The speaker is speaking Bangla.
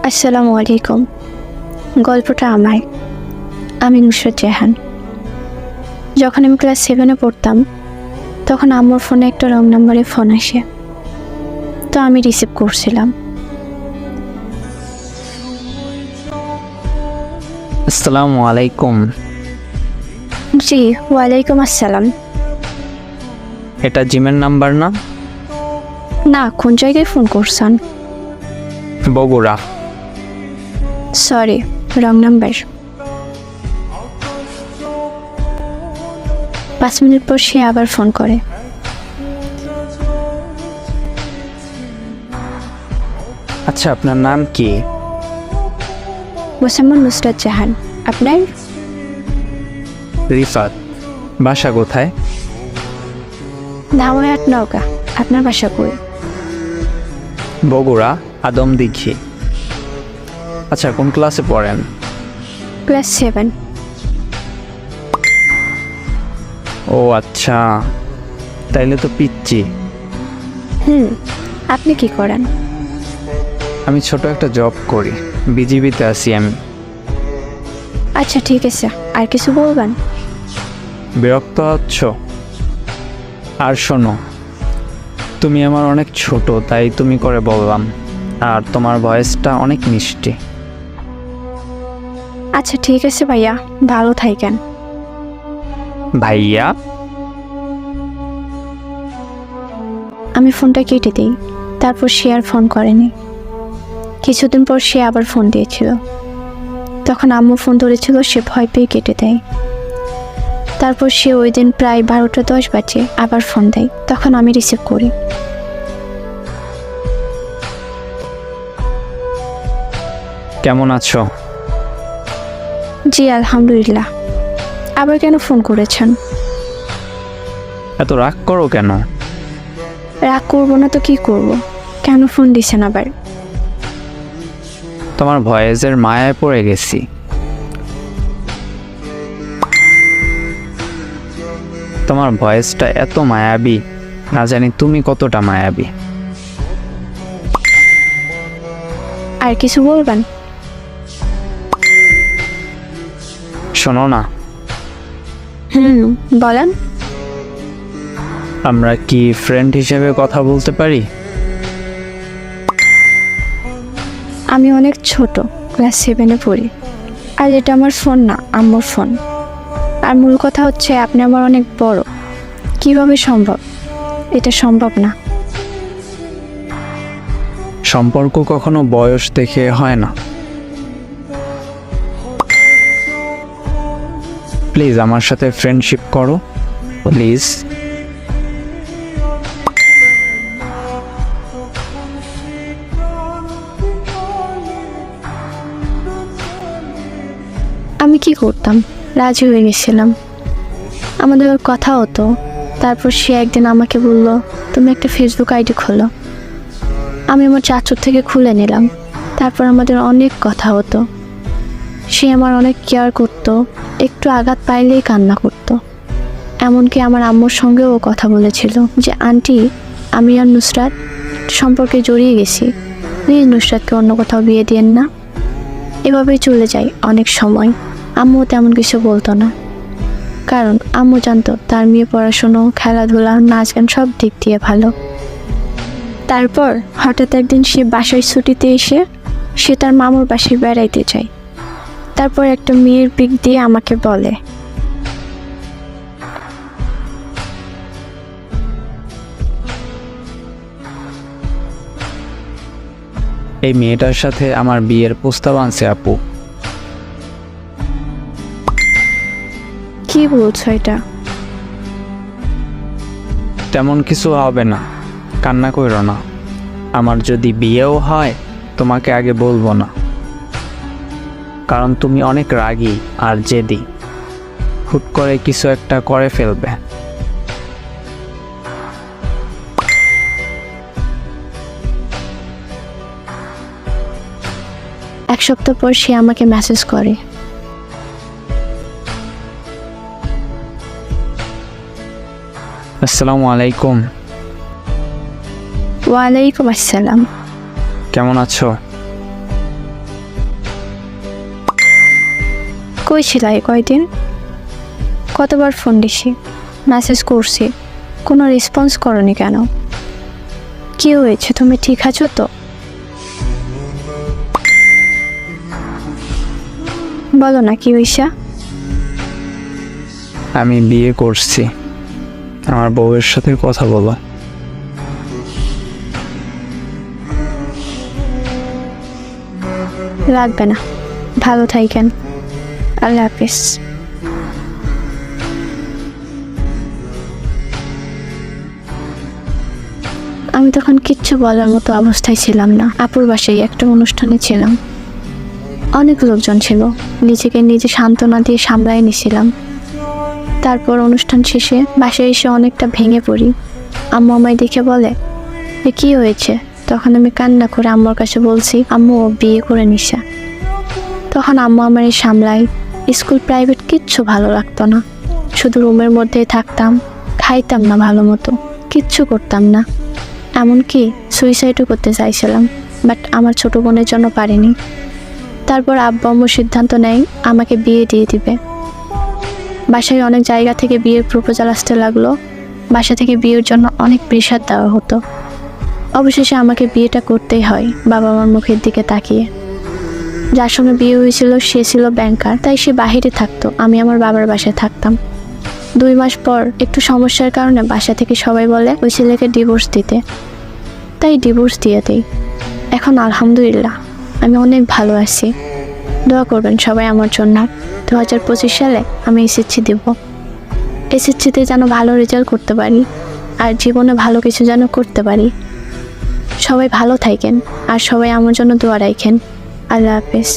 আসসালামু আলাইকুম। গল্পটা আমার। আমি নুসরাত জাহান। যখন আমি ক্লাস 7-এ পড়তাম তখন আম্মুর ফোনে একটা রং নাম্বারে ফোন আসে, তো আমি রিসিভ করছিলাম। আসসালামু আলাইকুম। জি, ওয়ালাইকুম আসসালাম। এটা জিমের নাম্বার না? না, কোন জায়গায় ফোন করছেন? Bogura. Sorry, wrong number. 5 minute পর সে আবার ফোন করে। আচ্ছা, আপনার নাম কি? মোসাম্মদ নুসরাত জাহান। আপনার? রিফাত। বাসা কোথায়? ধামহাট, নওগাঁ। আপনার বাসা কই? বগুড়া, আদমদীঘি। আচ্ছা, কোন ক্লাসে পড়েন? ক্লাস 7। ও আচ্ছা, তাইলে তো পিচ্ছি। আপনি কি করেন? আমি ছোট একটা জব করি, বিজিবিতে আছি আমি। আচ্ছা ঠিক আছে, আর কিছু বলবেন? বিরক্ত হচ্ছ? আর শোনো, তুমি আমার অনেক ছোট, তাই তুমি করে বললাম। আর তোমার ভয়েসটা অনেক মিষ্টি। আচ্ছা ঠিক আছে ভাইয়া, ভালো থাকেন। ভাইয়া? আমি ফোনটা কেটে দিই, তারপর সে আর ফোন করেনি। কিছুদিন পর সে আবার ফোন দিয়েছিল, তখন আম্মু ফোন ধরেছিল, সে ভয় পেয়ে কেটে দেয়। তারপর সে ওই দিন প্রায় 12টা 10 বাজে আবার ফোন দেয়, তখন আমি রিসিভ করি। কেমন আছো? জি আলহামদুলিল্লাহ। আবার কেন ফোন করেছেন? এত রাগ করো কেন? রাগ করবো না তো কি করব? কেন ফোন দিছেন আবার? তোমার ভয়েসের মায়ায় পড়ে গেছি। তোমার ভয়েসটা এত মায়াবী, না জানি তুমি কতটা মায়াবী। আর কিছু বলবেন? শোনো না, বলেন। আমরা কি ফ্রেন্ড হিসেবে কথা বলতে পারি? আমি অনেক ছোট, ক্লাস 7-এ পড়ি। আর এটা আমার ফোন না, আম্মুর ফোন। আর মূল কথা হচ্ছে আপনি আমার অনেক বড়। কিভাবে সম্ভব? এটা সম্ভব না। সম্পর্ক কখনো বয়স দেখে হয় না। প্লিজ আমার সাথে ফ্রেন্ডশিপ করো, প্লিজ। আমি কি করতাম? রাজি হয়ে গেছিলাম, আমাদের কথা হতো। তারপর সে একদিন আমাকে বলল, তুমি একটা ফেসবুক আইডি খোলো। আমি আমার চাচুর থেকে খুলে নিলাম। তারপর আমাদের অনেক কথা হতো। সে আমার অনেক কেয়ার করতো, একটু আঘাত পাইলেই কান্না করতো। এমনকি আমার আম্মুর সঙ্গেও ও কথা বলেছিল যে আন্টি, আমি আর নুসরাত সম্পর্কে জড়িয়ে গেছি, প্লিজ নুসরাতকে অন্য কোথাও বিয়ে দিয়েন না। এভাবেই চলে যায় অনেক সময়। আম্মু তেমন কিছু বলতো না, কারণ আম্মু জানতো তার মেয়ে পড়াশুনো, খেলাধুলা, নাচ গান সব দিক দিয়ে ভালো। তারপর হঠাৎ একদিন সে বাসায় ছুটিতে এসে সে তার মামুর বাসায় বেড়াইতে যায়। তারপর একটা মেয়ের পিক দিয়ে আমাকে বলে, এই মেয়েটার সাথে আমার বিয়ের প্রস্তাব আনছে আপু। কি বলছো এটা? তেমন কিছু হবে না, কান্না করো না। আমার যদি বিয়েও হয় তোমাকে আগে বলবো না, কারণ তুমি অনেক রাগী আর জেদি। হুট করে কিছু একটা করে ফেলবে। এক সপ্তাহ পর সে আমাকে মেসেজ করে, আসসালামু আলাইকুম। ওয়ালাইকুম আসসালাম। কেমন আছো? কই ছিলা এই কয়দিন? কতবার ফোন দিছি, মেসেজ করছি, কোনো রেসপন্স করনি কেন? কি হয়েছে, তুমি ঠিক আছো তো? বলো না কি হইছে? আমি বিয়ে করছি, আমার বউয়ের সাথে কথা বলো। লাগবে না, ভালো থাকেন, আল্লাহ হাফিজ। আমি তখন কিচ্ছু বলার মতো অবস্থায় ছিলাম না। আপুর বাসায় একটা অনুষ্ঠানে ছিলাম, অনেক লোকজন ছিল, নিজেকে নিজে সান্ত্বনা দিয়ে সামলায় নিছিলাম। তারপর অনুষ্ঠান শেষে বাসায় এসে অনেকটা ভেঙে পড়ি। আম্মু আমায় দেখে বলে, এ কি হয়েছে? তখন আমি কান্না করে আম্মুর কাছে বলছি, আম্মু ও বিয়ে করে নিছে। তখন আম্মু আমার সামলাই। স্কুল প্রাইভেট কিচ্ছু ভালো লাগতো না, শুধু রুমের মধ্যেই থাকতাম, খাইতাম না ভালো মতো, কিচ্ছু করতাম না, এমনকি সুইসাইডও করতে চাইছিলাম, বাট আমার ছোট বোনের জন্য পারিনি। তারপর আব্বু আম্মু সিদ্ধান্ত নেয় আমাকে বিয়ে দিয়ে দিবে। বাসায় অনেক জায়গা থেকে বিয়ের প্রপোজাল আসতে লাগলো, বাসা থেকে বিয়ের জন্য অনেক প্রেশার দেওয়া হতো। অবশেষে আমাকে বিয়েটা করতেই হয় বাবা মার মুখের দিকে তাকিয়ে। যার সঙ্গে বিয়ে হয়েছিল সে ছিল ব্যাংকার, তাই সে বাহিরে থাকতো, আমি আমার বাবার বাসায় থাকতাম। 2 মাস পর একটু সমস্যার কারণে বাসা থেকে সবাই বলে ওই ছেলেকে ডিভোর্স দিতে, তাই ডিভোর্স দিয়ে দেই। এখন আলহামদুলিল্লাহ আমি অনেক ভালো আছি। দোয়া করবেন সবাই আমার জন্য। 2025 সালে আমি এসএসসি দেব। এসএসসিতে যেন ভালো রেজাল্ট করতে পারি, আর জীবনে ভালো কিছু যেন করতে পারি। সবাই ভালো থাকেন, আর সবাই আমার জন্য দোয়া রাখেন। আল্লাহ হাফেজ।